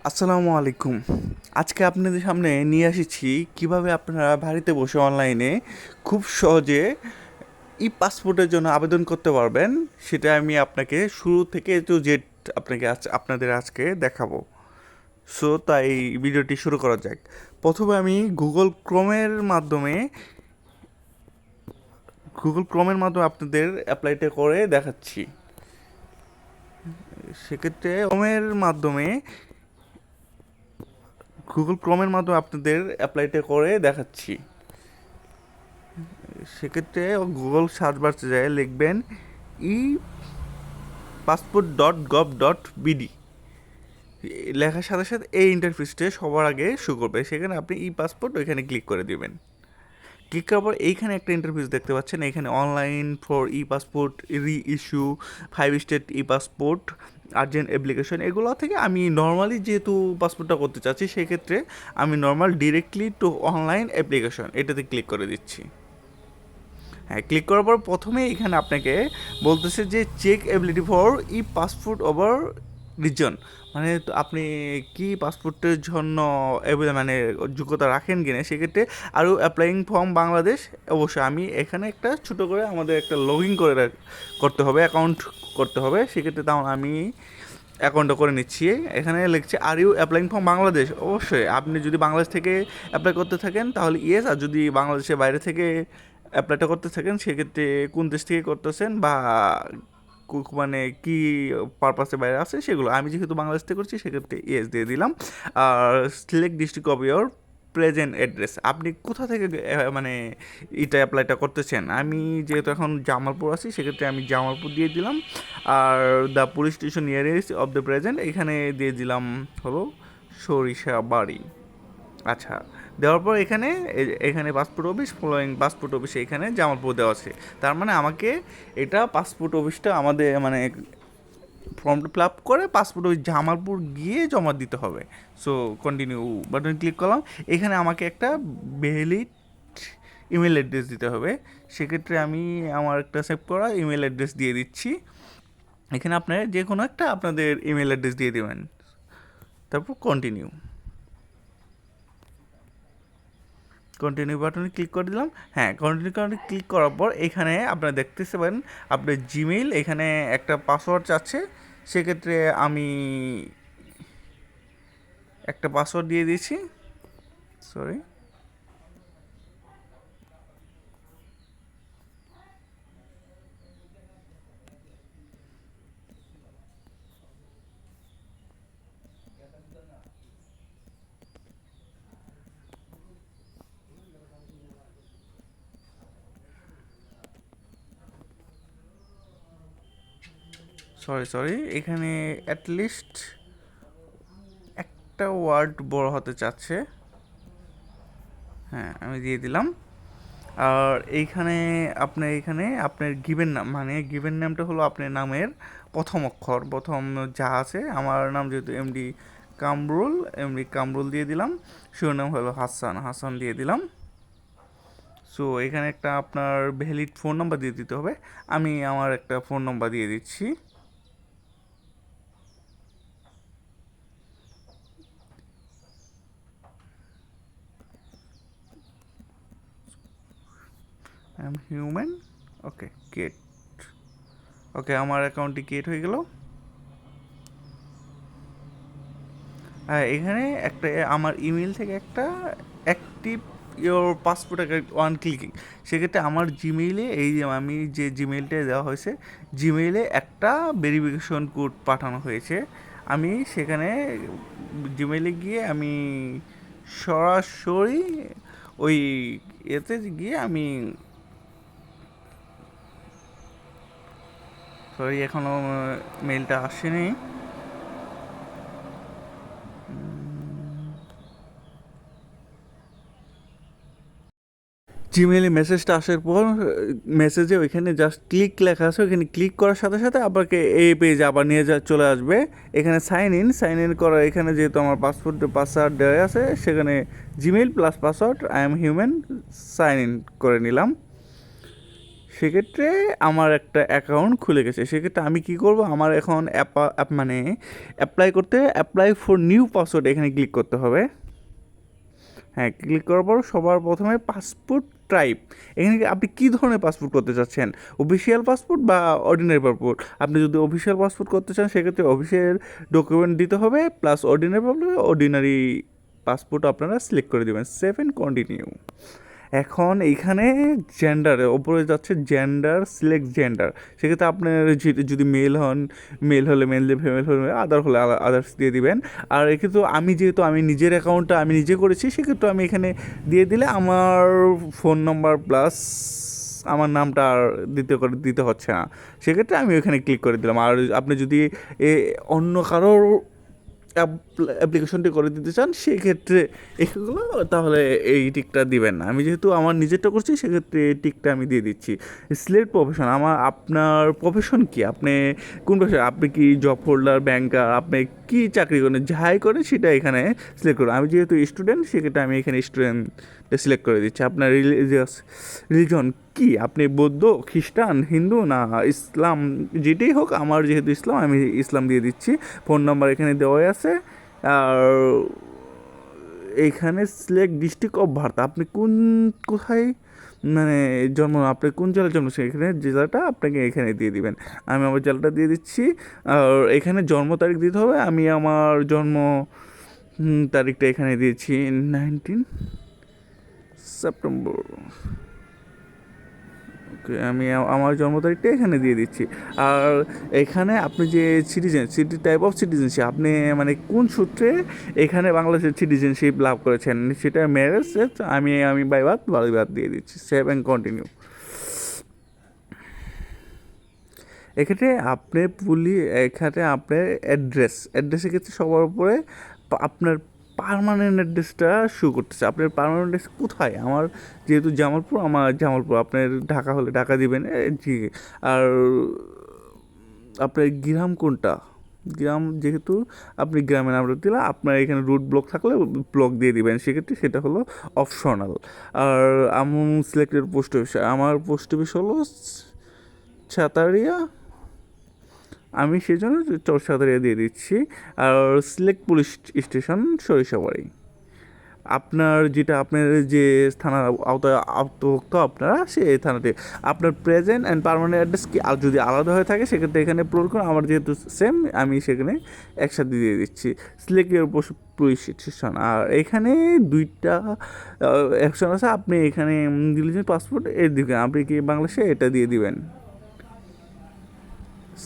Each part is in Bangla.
আসসালামু আলাইকুম। আজকে আপনাদের সামনে নিয়ে এসেছি কিভাবে আপনারা বাড়িতে বসে অনলাইনে খুব সহজে ই পাসপোর্টের জন্য আবেদন করতে পারবেন। সেটা আমি আপনাকে শুরু থেকে টু জেড আপনাদের আজকে দেখাবো। সো তাই ভিডিওটি শুরু করা যাক। প্রথমে আমি গুগল ক্রোমের মাধ্যমে আপনাদের অ্যাপ্লাইটা করে দেখাচ্ছি। সেক্ষেত্রে গুগল ক্রোমের মাধ্যমে আপনাদের অ্যাপ্লাইটা করে দেখাচ্ছি। সেক্ষেত্রে গুগল সার্চ বারে যায় লিখবেন ই পাসপোর্ট .gov.bd। লেখার সাথে সাথে এই ইন্টারফেসটা সবার আগে শো করবে। সেখানে আপনি ই পাসপোর্ট ওইখানে ক্লিক করে দিবেন। ক্লিক করার পর এইখানে একটা ইন্টারফেস দেখতে পাচ্ছেন। এখানে অনলাইন ফর ই পাসপোর্ট, রি ইস্যু, 5 স্টেট ই পাসপোর্ট, আর্জেন্ট অ্যাপ্লিকেশন, এগুলো থেকে আমি নর্মালি যেহেতু পাসপোর্টটা করতে চাচ্ছি, সেক্ষেত্রে আমি normal directly to online application এটাতে ক্লিক করে দিচ্ছি। হ্যাঁ, ক্লিক করার পর প্রথমে এখানে আপনাকে বলতেছে যে check ability for e passport over reason, মানে আপনি কি পাসপোর্টের জন্য মানে যোগ্যতা রাখেন কিনা। সেক্ষেত্রে আরও অ্যাপ্লাইং ফর্ম বাংলাদেশ, অবশ্যই আমি এখানে একটা ছোটো করে আমাদের একটা লগ ইন করে করতে হবে, অ্যাকাউন্ট করতে হবে। সেক্ষেত্রে তখন আমি অ্যাকাউন্টটা করে নিচ্ছি। এখানে লিখছে are you applying from Bangladesh. অবশ্যই আপনি যদি বাংলাদেশ থেকে অ্যাপ্লাই করতে থাকেন তাহলে ইয়েস, আর যদি বাংলাদেশের বাইরে থেকে অ্যাপ্লাইটা করতে থাকেন সেক্ষেত্রে কোন দেশ থেকে করতেছেন বা মানে কি পারপাসে বাইরে আছে সেগুলো। আমি যেহেতু বাংলাদেশ থেকে করছি সেক্ষেত্রে ইয়েস দিয়ে দিলাম। আর select district of your present address, আপনি কোথা থেকে মানে এটা অ্যাপ্লাইটা করতেছেন। আমি যেহেতু এখন জামালপুর আছি সেক্ষেত্রে আমি জামালপুর দিয়ে দিলাম। Are the police station nearest of the present এখানে দিয়ে দিলাম হলো সরিষাবাড়ি। আচ্ছা, দেওয়ার পর এখানে passport office, following passport office এখানে জামালপুর দেওয়া আছে। তার মানে আমাকে এটা পাসপোর্ট অফিসটা আমাদের মানে ফর্মটা ফিল আপ করে পাসপোর্ট অফিস জামালপুর গিয়ে জমা দিতে হবে। সো কন্টিনিউ বাটন ক্লিক করলাম। এখানে আমাকে একটা ভ্যালিড ইমেল অ্যাড্রেস দিতে হবে। সেক্ষেত্রে আমি আমার একটা সেভ করা ইমেল অ্যাড্রেস দিয়ে দিচ্ছি। এখানে আপনারা যে কোনো একটা আপনাদের ইমেল অ্যাড্রেস দিয়ে দেবেন, তারপর কন্টিনিউ বাটনে ক্লিক করে দিলাম। হ্যাঁ, কন্টিনিউ বাটনে ক্লিক করার পর এখানে আপনারা দেখতেতে পারেন আপনার জিমেইল এখানে একটা পাসওয়ার্ড চাচ্ছে। সেক্ষেত্রে আমি একটা পাসওয়ার্ড দিয়ে দিয়েছি। সরি, এখানে অ্যাটলিস্ট একটা ওয়ার্ড বড় হতে চাচ্ছে। হ্যাঁ, আমি দিয়ে দিলাম। আর এখানে আপনার গিভেন নাম, মানে গিভেন নামটা হলো আপনার নামের প্রথম অক্ষর, প্রথম যা আছে। আমার নাম যেহেতু এমডি কামরুল দিয়ে দিলাম। শিরোনাম হলো হাসান দিয়ে দিলাম। সো এখানে একটা আপনার ভ্যালিড ফোন নাম্বার দিয়ে দিতে হবে। আমি আমার একটা ফোন নাম্বার দিয়ে দিচ্ছি। I am human. Okay, get. Okay, আমার অ্যাকাউন্টটি ক্রিয়েট হয়ে গেল। হ্যাঁ, এখানে একটা আমার ইমেল থেকে একটা active your passport one clicking. সেক্ষেত্রে আমার জিমেইলে এই যে আমি যে জিমেইলটা দেওয়া হয়েছে, জিমেইলে একটা ভেরিফিকেশন কোড পাঠানো হয়েছে। আমি সেখানে জিমেইলে গিয়ে আমি সরাসরি ওই এতে গিয়ে আমি এখনও মেইলটা আসেনি। জিমেইলে মেসেজটা আসার পর মেসেজে ওইখানে জাস্ট ক্লিক লেখা আছে, ওইখানে ক্লিক করার সাথে সাথে আপনাকে এই পেজে আবার নিয়ে চলে আসবে। এখানে সাইন ইন করা, এখানে যেহেতু আমার পাসওয়ার্ড দেওয়া আছে সেখানে Gmail plus password I am human sign in করে নিলাম। সেক্ষেত্রে আমার একটা অ্যাকাউন্ট খুলে গেছে। সেক্ষেত্রে আমি কী করব, আমার এখন মানে অ্যাপ্লাই ফর নিউ পাসওয়ার্ড এখানে ক্লিক করতে হবে। হ্যাঁ, ক্লিক করার পর সবার প্রথমে পাসপোর্ট টাইপ, এখানে আপনি কী ধরনের পাসপোর্ট করতে চাচ্ছেন, অফিসিয়াল পাসপোর্ট বা অর্ডিনারি পাসপোর্ট। আপনি যদি অফিসিয়াল পাসপোর্ট করতে চান সেক্ষেত্রে অফিসিয়াল ডকুমেন্ট দিতে হবে, প্লাস অর্ডিনারি পাসপোর্ট আপনারা সিলেক্ট করে দেবেন। Save and continue. এখন এইখানে জেন্ডারের ওপরে যাচ্ছে জেন্ডার, সিলেক্ট জেন্ডার। সেক্ষেত্রে আপনার যদি মেল হন, মেল হলে মেল দিয়ে, ফিমেল হলে আদার হলে আদার্স দিয়ে দিবেন। আর এক্ষেত্রে যেহেতু আমি নিজের অ্যাকাউন্টটা আমি নিজে করেছি, সেক্ষেত্রে আমি এখানে দিয়ে দিলে আমার ফোন নাম্বার প্লাস আমার নামটা আর দিতে হচ্ছে না। সেক্ষেত্রে আমি ওইখানে ক্লিক করে দিলাম। আর আপনি যদি অন্য কারোর অ্যাপ্লিকেশনটি করে দিতে চান সেক্ষেত্রে এগুলো তাহলে এই টিকটা দিবেন না। আমি যেহেতু আমার নিজেরটা করছি সেক্ষেত্রে এই টিকটা আমি দিয়ে দিচ্ছি। সিলেক্ট প্রফেশন, আপনার প্রফেশন কি, আপনি কোন প্রফেশন, আপনি কি জব হোল্ডার, ব্যাংকার, আপনি কি চাকরি করেন, যাই করেন সেটা এখানে সিলেক্ট করুন। আমি যেহেতু স্টুডেন্ট সেক্ষেত্রে আমি এখানে স্টুডেন্টটা সিলেক্ট করে দিচ্ছি। আপনার রিলিজন কি, আপনি বৌদ্ধ, খ্রিস্টান, হিন্দু না ইসলাম, যেটাই হোক, আমার যেহেতু ইসলাম আমি ইসলাম দিয়ে দিচ্ছি। ফোন নাম্বার এখানে দেওয়াই আছে। আর এইখানে সিলেক্ট ডিস্ট্রিক্ট অফ বার্থ, আপনি কোথায় মানে জন্ম, আপনি কোন জেলায় জন্ম, সেখানে জেলাটা আপনাকে এখানে দিয়ে দিবেন। আমি আমার জেলাটা দিয়ে দিচ্ছি। আর এখানে জন্ম তারিখ দিতে হবে। আমি আমার জন্ম তারিখটা এখানে দিয়েছি 19 সেপ্টেম্বর। ওকে, আমি আমার জন্ম তারিখটা এখানে দিয়ে দিচ্ছি। আর এখানে আপনি যে টাইপ অফ সিটিজেনশিপ, আপনি মানে কোন সূত্রে এখানে বাংলাদেশের সিটিজেনশিপ লাভ করেছেন, সেটা ম্যারেজ, আমি বাই বার্থ দিয়ে দিচ্ছি। Save and continue. এক্ষেত্রে এখানে আপনার অ্যাড্রেসের ক্ষেত্রে সবার উপরে আপনার পার্মানেন্ট অ্যাড্রেসটা শো করতেছে। আপনার পার্মানেন্ট অ্যাড্রেস কোথায়, আমার যেহেতু জামালপুর, আপনার ঢাকা হলে ঢাকা দিবেন। জি। আর আপনার গ্রাম কোনটা, যেহেতু আপনি গ্রামের নামটা দিলে, আপনার এখানে রুট ব্লক থাকলে ব্লক দিয়ে দিবেন, সেক্ষেত্রে সেটা হলো অপশনাল। আর আমার সিলেক্টেড পোস্ট অফিস, আমার পোস্ট অফিস হলো ছাতারিয়া, আমি সেই জন্য চরসাদারিয়া দিয়ে দিচ্ছি। আর সিলেক্ট পুলিশ স্টেশন সরিষাবাড়ি, আপনার যে থানার আওতায় আত্মভুক্ত আপনারা সেই থানাতে। আপনার প্রেজেন্ট অ্যান্ড পার্মানেন্ট অ্যাড্রেস কি আর যদি আলাদা হয়ে থাকে সেক্ষেত্রে এখানে আপলোড করুন। আমার যেহেতু সেম আমি সেখানে একসাথে দিয়ে দিচ্ছি। Select police station. আর এখানে দুইটা অপশন আছে, আপনি এখানে দিলেন পাসপোর্ট এর দিকে, আপনি কি বাংলাদেশে এটা দিয়ে দিবেন।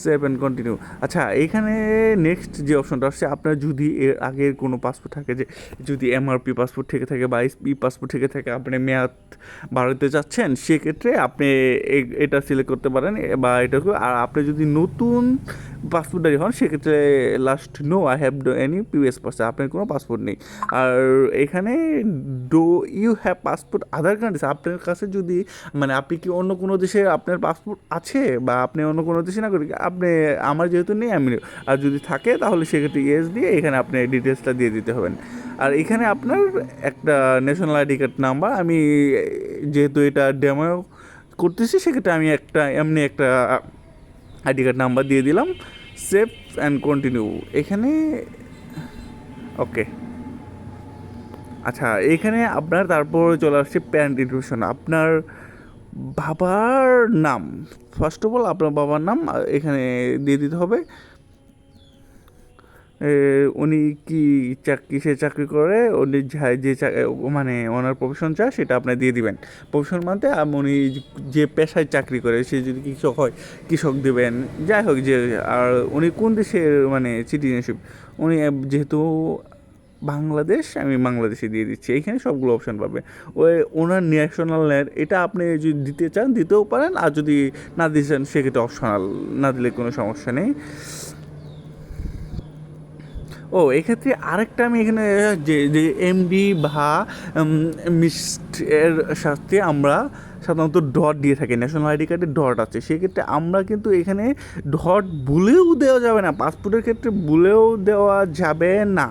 Save and continue. আচ্ছা, এইখানে নেক্সট যে অপশনটা আসছে, আপনার যদি এর আগের কোনো পাসপোর্ট থাকে, যে যদি এমআরপি পাসপোর্ট থেকে থাকে বা এসপি পাসপোর্ট থেকে থাকে, আপনি মেয়াদ বাড়াতে চাচ্ছেন, সেক্ষেত্রে আপনি এটা সিলেক্ট করতে পারেন বা এটা। আর আপনি যদি নতুন পাসপোর্টদারি হন সেক্ষেত্রে last no I have any previous passport, আপনার কোনো পাসপোর্ট নেই। আর এখানে do you have passport Aadhaar card, আপনার কাছে যদি মানে আপনি কি অন্য কোনো দেশে আপনার পাসপোর্ট আছে বা আপনি অন্য কোনো দেশে না করি, আপনি আমার যেহেতু নেই আমি, আর যদি থাকে তাহলে সেক্ষেত্রে ইয়েস দিয়ে এখানে আপনি ডিটেলসটা দিয়ে দিতে হবেন। আর এখানে আপনার একটা ন্যাশনাল আইডি কার্ড নাম্বার, আমি যেহেতু এটা ডেমো করতেছি সেক্ষেত্রে আমি এমনি একটা আইডি কার্ড নাম্বার দিয়ে দিলাম। Save and continue. এখানে ওকে। আচ্ছা, এখানে আপনার তারপর চলে আসছে প্যারেন্ট ইনফরমেশন, আপনার বাবার নাম। ফার্স্ট অফ অল আপনার বাবার নাম এখানে দিয়ে দিতে হবে। উনি কি কিসে চাকরি করে, উনি মানে ওনার প্রফেশন চায় সেটা আপনি দিয়ে দিবেন। প্রফেশন মানতে উনি যে পেশায় চাকরি করে, সে যদি কৃষক হয় কৃষক দেবেন, যাই হোক যে। আর উনি কোন দেশের মানে সিটিজেনশিপ, উনি যেহেতু বাংলাদেশ, আমি বাংলাদেশে দিয়ে দিচ্ছি। এইখানে সবগুলো অপশান পাবে। ওনার ন্যাশনাল নেট, এটা আপনি যদি দিতে চান দিতেও পারেন, আর যদি না দিতে চান সেক্ষেত্রে অপশনাল, না দিলে কোনো সমস্যা নেই। এক্ষেত্রে আরেকটা আমি এখানে যে এমডি বা মিস্ট এর সাথে আমরা সাধারণত ডট দিয়ে থাকি, ন্যাশনাল আইডি কার্ডে ডট আছে, সেক্ষেত্রে আমরা কিন্তু এখানে ডট ভুলেও দেওয়া যাবে না, পাসপোর্টের ক্ষেত্রে ভুলেও দেওয়া যাবে না।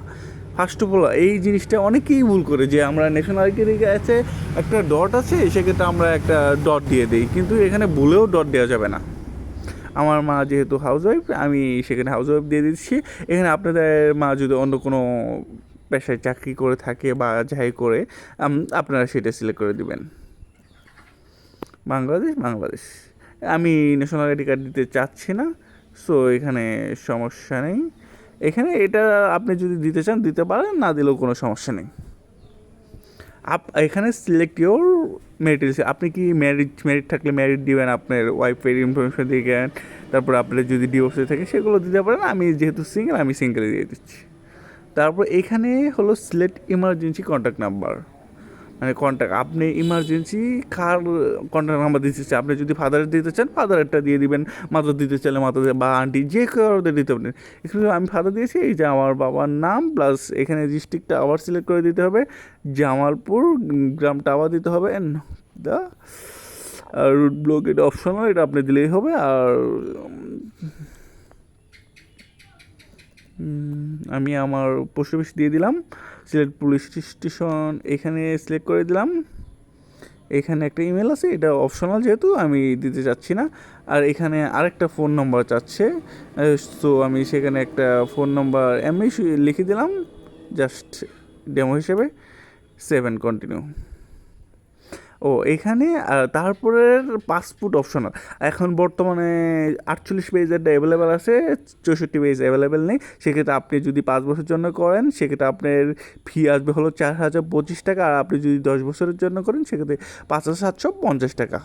ফার্স্ট অফ অল এই জিনিসটা অনেকেই ভুল করে যে আমরা ন্যাশনাল আইডি কাছে একটা ডট আছে, সেক্ষেত্রে আমরা একটা ডট দিয়ে দিই, কিন্তু এখানে ভুলেও ডট দেওয়া যাবে না। আমার মা যেহেতু হাউসওয়াইফ, আমি সেখানে হাউসওয়াইফ দিয়ে দিচ্ছি। এখানে আপনাদের মা যদি অন্য কোনো পেশায় চাকরি করে থাকে বা যাই করে, আপনারা সেটা সিলেক্ট করে দিবেন। বাংলাদেশ, বাংলাদেশ। আমি ন্যাশনাল আইডি কার্ড দিতে চাচ্ছি না, সো এখানে সমস্যা নেই। এখানে এটা আপনি যদি দিতে চান দিতে পারেন, না দিলেও কোনো সমস্যা নেই। এখানে সিলেক্ট ইউর ম্যারিড, আপনি কি ম্যারিড থাকলে ম্যারিড দিবেন, আপনার ওয়াইফের ইনফরমেশন দিবেন, তারপর আপনার যদি ডিভোর্সে থাকে সেগুলো দিতে পারেন। আমি যেহেতু সিঙ্গেল, আমি সিঙ্গেলে দিয়ে দিচ্ছি। তারপর এখানে হলো সিলেক্ট ইমার্জেন্সি কন্ট্যাক্ট নাম্বার, মানে কন্ট্যাক্ট, আপনি ইমার্জেন্সি কার কন্ট্যাক্ট নাম্বার দিতে চান। আপনি যদি ফাদারের দিতে চান ফাদারেরটা দিয়ে দিবেন, মাদার দিতে চাইলে মাদার বা আন্টি যে কাউকে দিতে পারেন। এখানে আমি ফাদার দিয়েছি, এই যে আমার বাবার নাম প্লাস এখানে ডিস্ট্রিক্টটা আবার সিলেক্ট করে দিতে হবে, জামালপুর, গ্রামটা আবার দিতে হবে, দ্য রুট ব্লক, এটা অপশনাল, এটা আপনি দিলেই হবে। আর আমি আমার পোস্ট অফিস দিয়ে দিলাম, সিলেক্ট পুলিশ স্টেশন এখানে সিলেক্ট করে দিলাম। এখানে একটা ইমেল আছে, এটা অপশনাল যেহেতু আমি দিতে চাচ্ছি না। আর এখানে আরেকটা ফোন নম্বর চাচ্ছে, সো আমি সেখানে একটা ফোন নম্বর এমনি লিখে দিলাম জাস্ট ডেমো হিসেবে। 7 কন্টিনিউ। ও এখানে তারপরের পাসপোর্ট অপশনাল। এখন বর্তমানে 48 পেজেরটা অ্যাভেলেবেল আছে, 64 পেজ অ্যাভেলেবেল নেই। সেক্ষেত্রে আপনি যদি 5 বছরের জন্য করেন সেক্ষেত্রে আপনার ফি আসবে হলো 4025 টাকা, আর আপনি যদি 10 বছরের জন্য করেন সেক্ষেত্রে 5750 টাকা।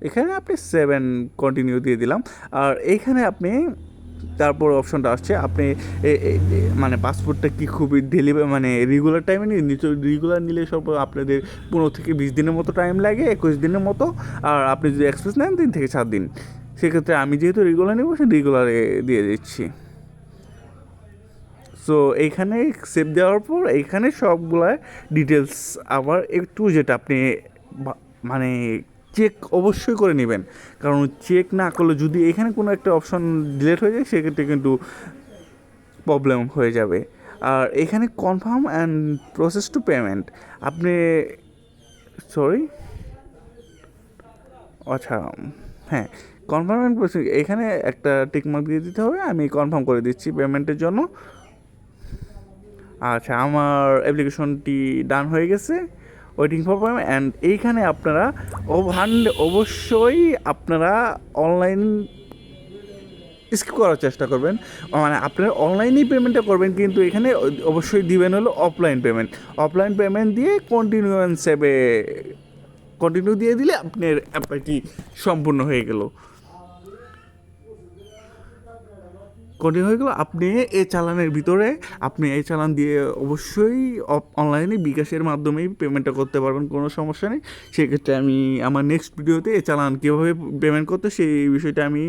এখানে আপনি 7 কন্টিনিউ দিয়ে দিলাম। আর এইখানে আপনি তারপর অপশনটা আসছে, আপনি মানে পাসপোর্টটা কি খুবই মানে রেগুলার টাইমে রেগুলার নিলে সব আপনাদের 15 থেকে 20 দিনের মতো টাইম লাগে, 21 দিনের মতো। আর আপনি যদি এক্সপ্রেস নেন 3 থেকে 4 দিন। সেক্ষেত্রে আমি যেহেতু রেগুলার নেব, সে রেগুলারে দিয়ে দিচ্ছি। সো এইখানে সেভ দেওয়ার পর এইখানে সবগুলা ডিটেলস আবার একটু, যেটা আপনি মানে চেক অবশ্যই করে নেবেন, কারণ চেক না করলে যদি এখানে কোনো একটা অপশন ডিলিট হয়ে যায় সেক্ষেত্রে কিন্তু প্রবলেম হয়ে যাবে। আর এখানে confirm and process to payment, আপনি সরি আচ্ছা হ্যাঁ, কনফার্ম অ্যান্ড প্রসেস, এখানে একটা টিকমার্ক দিয়ে দিতে হবে। আমি কনফার্ম করে দিচ্ছি পেমেন্টের জন্য। আচ্ছা, আমার অ্যাপ্লিকেশনটি ডান হয়ে গেছে, ওয়েটিং ফর পেমেন্ট। অ্যান্ড এইখানে আপনারা অবশ্যই আপনারা অনলাইন স্কিপ করার চেষ্টা করবেন, মানে আপনারা অনলাইনেই পেমেন্টটা করবেন, কিন্তু এখানে অবশ্যই দিবেন হলো অফলাইন পেমেন্ট। অফলাইন পেমেন্ট দিয়ে কন্টিনিউ দিয়ে দিলে আপনার অ্যাপ্লাইটি সম্পূর্ণ হয়ে গেল। কন্টিনিউ হয়ে গেলো। আপনি এই চালানের ভিতরে আপনি এই চালান দিয়ে অবশ্যই অনলাইনে বিকাশের মাধ্যমেই পেমেন্টটা করতে পারবেন, কোনো সমস্যা নেই। সেক্ষেত্রে আমি আমার নেক্সট ভিডিওতে এই চালান কীভাবে পেমেন্ট করতে সেই বিষয়টা আমি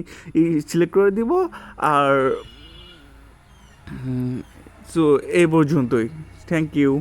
সিলেক্ট করে দিব। আর সো এই পর্যন্তই, থ্যাংক ইউ।